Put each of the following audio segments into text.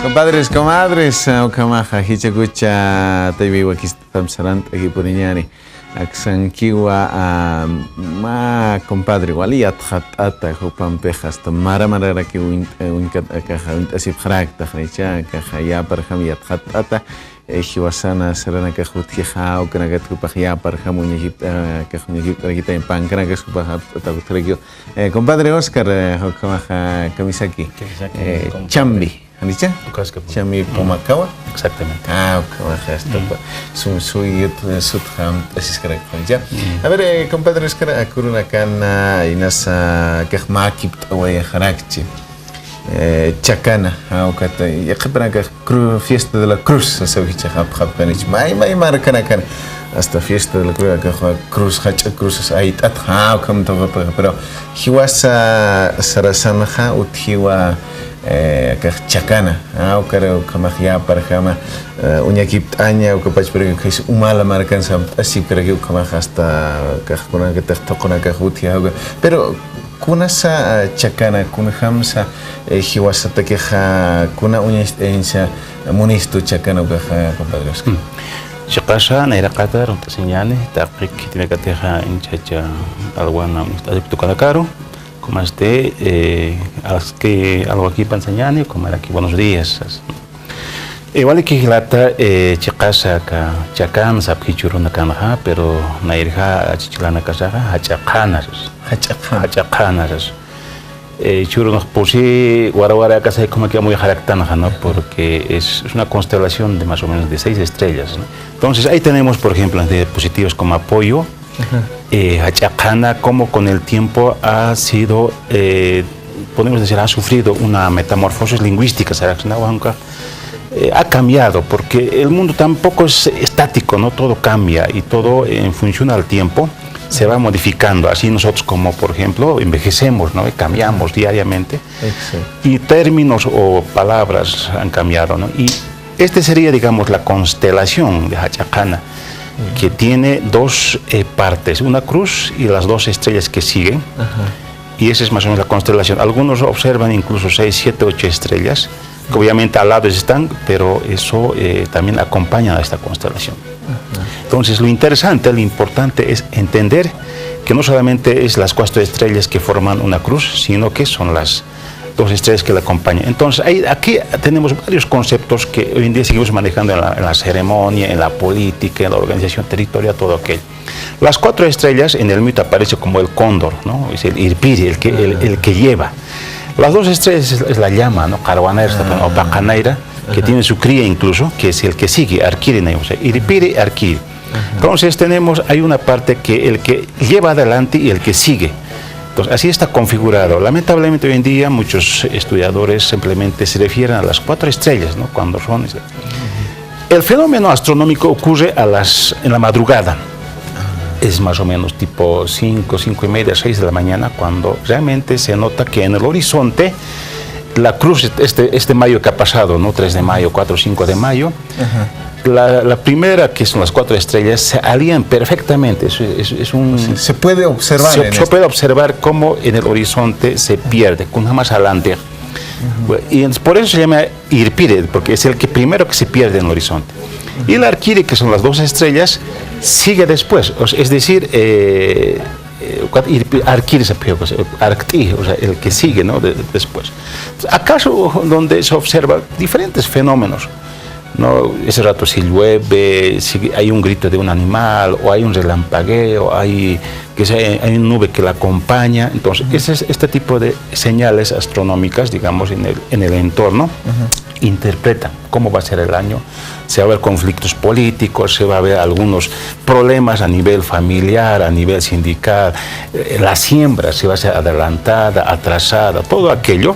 Compadres, comadres, Okamaja, Hichakucha, Taibiwakistam Sarant, Equiponiñani, Axanquiwa, Ma, compadre, Waliat Hatata, Hupampejas, Tamara Maraki, Uncaja, Asiprak, Tajnicha, Cajaya, Parhamiat Hatata, Ejiwasana, Serena Cajutija, Okanagatupajia, Parhamun, Cajunita en Pancanagasupajat, compadre Oscar, Okamaja, Kamisaki, Chambi. ¿Dice? Chami Pomakawa. Exactamente. Okamaja, esto soy Sutham, así es correcto. Ya. A ver, compadre Oscar, Akuruna Kana, Inasa, Kajmakip, Away, Harakchi. Chacana, Aukata, Yakapanaga, Fiesta de la Cruz, Savicha, Hapanich, Mai Maracanacan, hasta Fiesta de la Cruz, Cruz, Aitat, Haukam, pero Hiwasa Sarasanaha, Utiwa. Chacana, creo que magia para cama, uñakip aña o capaz pero que es humala marcan así creo que magia hasta que te toca una cajutia, pero kuna sa chacana, kuna hamsa, hiwasata que ha kuna uña extensa, munisto chacana que ha compadres. Chacasha, naira qatar, un señale, tapik, tiene que teja en chacha, alguna, adicto cada caro. Como algo aquí para enseñar, como aquí buenos días. Igual que hilata chicasa ka chacan sapkichuruna kanaha, pero nairha chichilana kasaha hachacanas. Churunos pusi guarawara casa como que muy jaractana, ¿no? Porque es una constelación de más o menos de 6 estrellas, ¿no? Entonces ahí tenemos, por ejemplo, dispositivos como apoyo. Hachacana, como con el tiempo ha sido, podemos decir, ha sufrido una metamorfosis lingüística, ha cambiado, porque el mundo tampoco es estático, ¿no? Todo cambia y todo en función al tiempo se va modificando. Así nosotros, como por ejemplo, envejecemos, ¿no? Y cambiamos diariamente. Y términos o palabras han cambiado, ¿no? Y este sería, digamos, la constelación de Hachacana, que tiene 2 partes, una cruz y las 2 estrellas que siguen. Y esa es más o menos la constelación. Algunos observan incluso 6, 7, 8 estrellas, que obviamente al lado están, pero eso también acompaña a esta constelación. Entonces lo interesante, lo importante es entender que no solamente es las 4 estrellas que forman una cruz, sino que son las 2 estrellas que la acompañan. Entonces, aquí tenemos varios conceptos que hoy en día seguimos manejando en la ceremonia, en la política, en la organización territorial, todo aquello. Las 4 estrellas en el mito aparece como el cóndor, ¿no? Es el irpiri, el que lleva. Las 2 estrellas es la llama, ¿no? Carguaneira o pacanaira, que tiene su cría incluso, que es el que sigue, arquiri, o sea, irpiri, arquiri. Entonces hay una parte que el que lleva adelante y el que sigue. Entonces, así está configurado. Lamentablemente hoy en día muchos estudiadores simplemente se refieren a las 4 estrellas, ¿no? Cuando son. El fenómeno astronómico ocurre en la madrugada. Es más o menos tipo 5, 5 y media, 6 de la mañana, cuando realmente se nota que en el horizonte la cruz, este mayo que ha pasado, ¿no? 3 de mayo, 4, 5 de mayo, la primera, que son las 4 estrellas, se alían perfectamente. Se puede observar. Se puede observar cómo en el horizonte se pierde, con más adelante. Y por eso se llama Irpire, porque es el que primero que se pierde en el horizonte. Y el Arquiri, que son las 2 estrellas, sigue después. Es decir, Arquiri, o sea, el que sigue, ¿no? Después. ¿Acaso donde se observan diferentes fenómenos? ¿No? Ese rato si llueve, si hay un grito de un animal, o hay un relampagueo, hay una nube que la acompaña. Entonces, este tipo de señales astronómicas, digamos, en el entorno, interpretan cómo va a ser el año. Se va a ver conflictos políticos, se va a ver algunos problemas a nivel familiar, a nivel sindical, la siembra se va a ser adelantada, atrasada, todo aquello.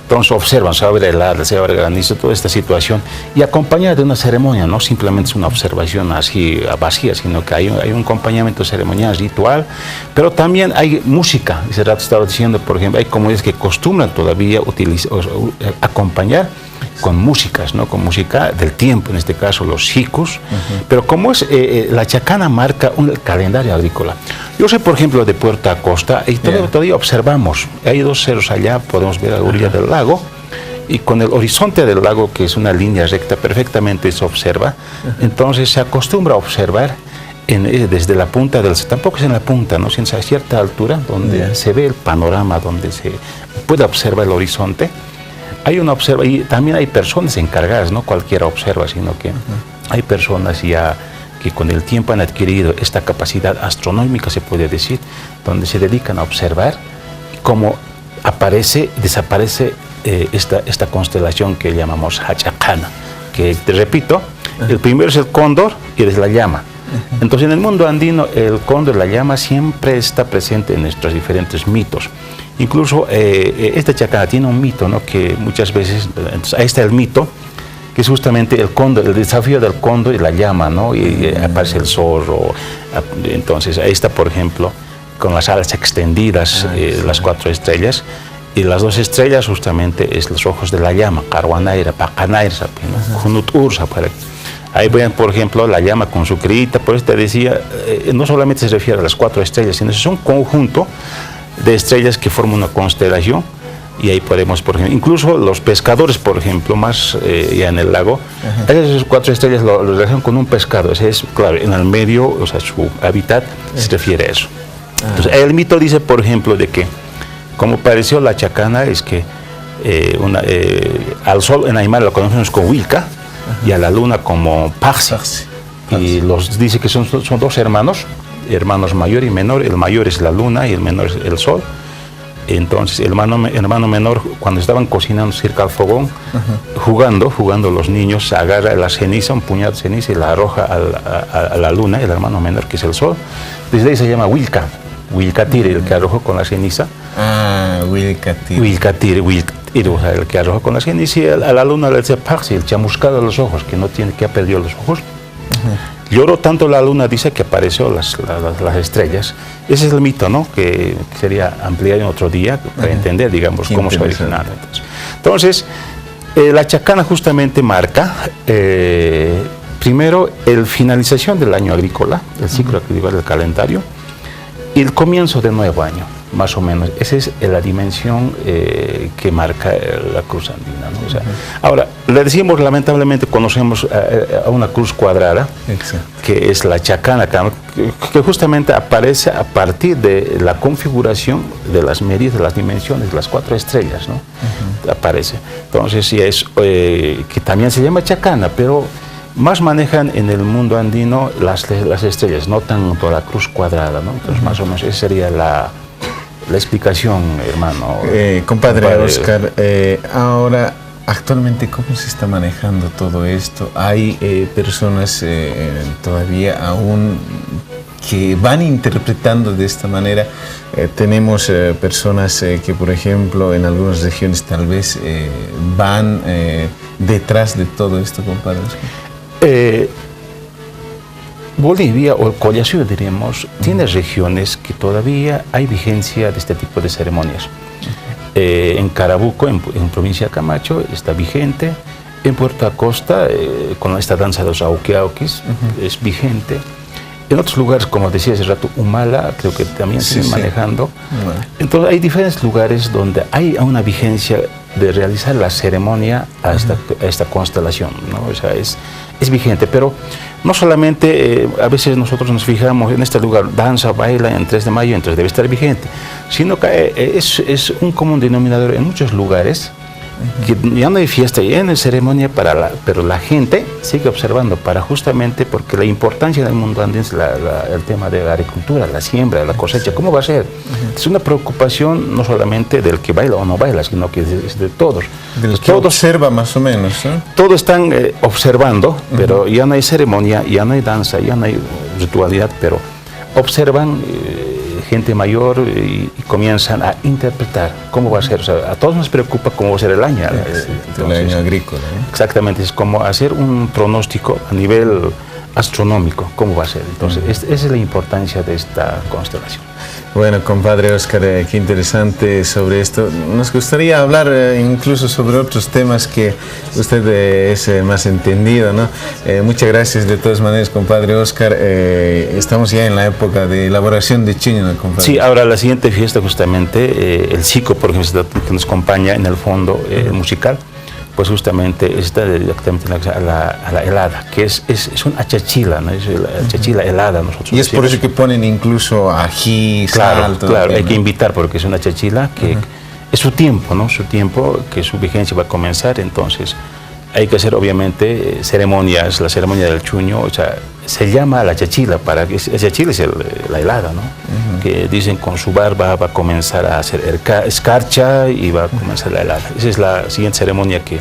Entonces observan, se va a ver helada, se va a ver granizo, toda esta situación, y acompañada de una ceremonia, no simplemente es una observación así vacía, sino que hay un acompañamiento ceremonial, ritual, pero también hay música. Ese rato estaba diciendo, por ejemplo, hay comunidades que acostumbran todavía acompañar con músicas, ¿no? Con música del tiempo, en este caso los chicos, pero como es la chacana marca un calendario agrícola. Yo sé, por ejemplo, de Puerto Acosta, y todavía observamos, hay 2 cerros allá, podemos ver a la orilla del lago, y con el horizonte del lago, que es una línea recta, perfectamente se observa. Entonces se acostumbra a observar desde la punta tampoco es en la punta, ¿no? Sino a cierta altura, donde se ve el panorama, donde se puede observar el horizonte. Y también hay personas encargadas, no cualquiera observa, sino que hay personas ya que con el tiempo han adquirido esta capacidad astronómica, se puede decir, donde se dedican a observar cómo desaparece esta constelación que llamamos Hachacana, que te repito, el primero es el cóndor y es la llama. Entonces en el mundo andino el cóndor, la llama, siempre está presente en nuestros diferentes mitos. Incluso esta chacana tiene un mito, ¿no? Que muchas veces, ahí está el mito, que es justamente el cóndor, el desafío del cóndor y la llama, ¿no? Y aparece el zorro. Entonces ahí está, por ejemplo, con las alas extendidas, las 4 estrellas, y las 2 estrellas justamente es los ojos de la llama, Carwanaira, Pacanaira, Junut Ursa. Ahí ven, por ejemplo, la llama con su crita. Por eso te decía, no solamente se refiere a las 4 estrellas, sino es un conjunto de estrellas que forman una constelación. Y ahí podemos, por ejemplo, incluso los pescadores, por ejemplo, más ya en el lago, esas 4 estrellas lo relacionan con un pescado. Ese es, claro, en el medio, o sea, su hábitat se refiere a eso. Entonces, el mito dice, por ejemplo, de que, como pareció la chacana, es que al sol en Aymara lo conocemos como Wilca, y a la luna como Paxi. Y dice que son 2 hermanos mayor y menor. El mayor es la luna y el menor es el sol. Entonces el hermano menor, cuando estaban cocinando cerca al fogón, jugando los niños, agarra la ceniza, un puñado de ceniza, y la arroja a la luna, el hermano menor, que es el sol. Desde ahí se llama Wilcatire, el que arrojó con la ceniza. Wilcatire, el que arrojó con la ceniza, y a la luna le dice Paxi, el chamuscado de los ojos, que ha perdido los ojos. Lloró tanto la luna, dice, que apareció las estrellas. Ese es el mito, ¿no? Que sería ampliar en otro día para entender, digamos, cómo se originaron. Entonces, la chacana justamente marca, primero, la finalización del año agrícola, el ciclo agrícola del calendario, y el comienzo del nuevo año, más o menos. Esa es la dimensión que marca la cruz andina, ¿no? O sea, ahora, le decimos, lamentablemente, conocemos a una cruz cuadrada, que es la chacana, que justamente aparece a partir de la configuración de las medidas, de las dimensiones de las 4 estrellas, ¿no? Aparece. Entonces, sí es, que también se llama chacana, pero más manejan en el mundo andino las estrellas, no tanto la cruz cuadrada, ¿no? Entonces, más o menos, esa sería la explicación, hermano. Compadre Oscar, ahora, actualmente, ¿cómo se está manejando todo esto? Hay personas todavía aún que van interpretando de esta manera. Tenemos personas que, por ejemplo, en algunas regiones tal vez van detrás de todo esto, compadre Oscar. Bolivia, o el Collasuyo, diríamos, tiene regiones que todavía hay vigencia de este tipo de ceremonias. En Carabuco, en provincia de Camacho, está vigente. En Puerto Acosta, con esta danza de los auquiauquis, es vigente. En otros lugares, como decía hace rato, Humala, creo que también se siguen manejando. Entonces, hay diferentes lugares donde hay una vigencia de realizar la ceremonia a esta constelación, ¿no? O sea, es vigente, pero no solamente a veces nosotros nos fijamos en este lugar, danza, baila en 3 de mayo, entonces debe estar vigente, sino que es un común denominador en muchos lugares, que ya no hay fiesta, ya no hay ceremonia, pero la gente sigue observando, justamente porque la importancia del mundo andino es el tema de la agricultura, la siembra, la cosecha. ¿Cómo va a ser? Es una preocupación no solamente del que baila o no baila, sino que es de todos. Todos observa más o menos, ¿eh? Todos están observando, pero ya no hay ceremonia, ya no hay danza, ya no hay ritualidad, pero observan gente mayor y comienzan a interpretar cómo va a ser. O sea, a todos nos preocupa cómo va a ser el año. El año agrícola, ¿eh? Exactamente, es como hacer un pronóstico a nivel astronómico, cómo va a ser. Entonces, esa es la importancia de esta constelación. Bueno, compadre Oscar, qué interesante sobre esto. Nos gustaría hablar incluso sobre otros temas que usted es más entendido, ¿no? Muchas gracias de todas maneras, compadre Oscar. Estamos ya en la época de elaboración de Chiño, ¿no, compadre? Sí, ahora la siguiente fiesta justamente, el Chico, por ejemplo, que nos acompaña en el fondo musical. pues justamente está directamente a la helada, que es una achachila, ¿no? Es la achachila helada nosotros. Y es por eso que ponen incluso ají, sal. Claro, hay que invitar porque es una achachila que es su tiempo, ¿no? Su tiempo, que su vigencia va a comenzar, entonces hay que hacer obviamente ceremonias, la ceremonia del chuño, o sea, se llama la chachila, para que la chachila es la helada, ¿no? Que dicen con su barba va a comenzar a hacer escarcha y va a comenzar la helada. Esa es la siguiente ceremonia que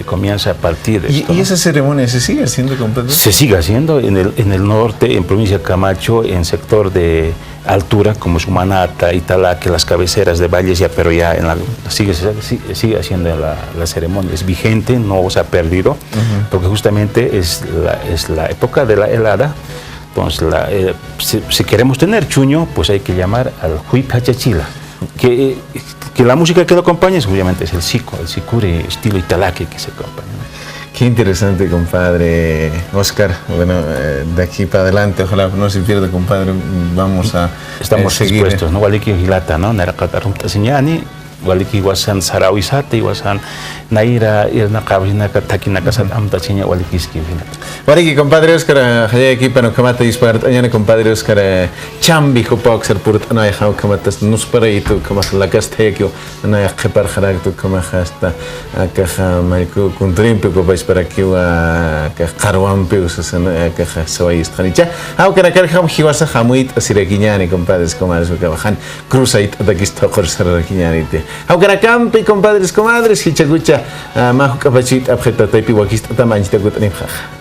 comienza a partir de esto, ¿Y ¿no? esa ceremonia se sigue haciendo completamente? Se sigue haciendo en el norte, en provincia de Camacho, en sector de altura como Sumanata, Italaque, las cabeceras de valles, ya, pero ya sigue haciendo la ceremonia, es vigente, no se ha perdido, porque justamente es la época de la helada. Entonces, si queremos tener chuño, pues hay que llamar al huipachachila, que la música que lo acompaña obviamente es el sicuri estilo Italaque que se acompaña, ¿no? Qué interesante, compadre Oscar. Bueno, de aquí para adelante, ojalá no se pierda, compadre. Vamos a Estamos seguir. dispuestos, ¿no? Waliki Gilata, ¿no? Narakatarumta Siñani, Waliki Wasan Sarawisate, Wasan Naira, Irna Kabina, Takina Kasat Amta Chiña, Waliki Skivina. Wariki, compadre Oscar, haya aquí para Kamata dispar, añana compadre Oscar, Chambi, Hopoxer, Purt, Anay, How Kamatas, Nusparito, Kamas la Castekio, Anay, Kepar Harakto, Kamahasta, Akaha, Mariku, Kuntrimpe, Kopais para Kiwa, Karwampius, Akaha, Sawais, Hanicha, How can I carry home Hiwasa Hamuit, Asirakiñani, compadres comadres, Kabahan, Cruzait, Dakistokor, Sarakiñanite. How can I campi, compadres comadres, Hichagucha, Mahu Kapachit, Abjeta, Taipi, Wakista, Tamanchita, Gutanimha.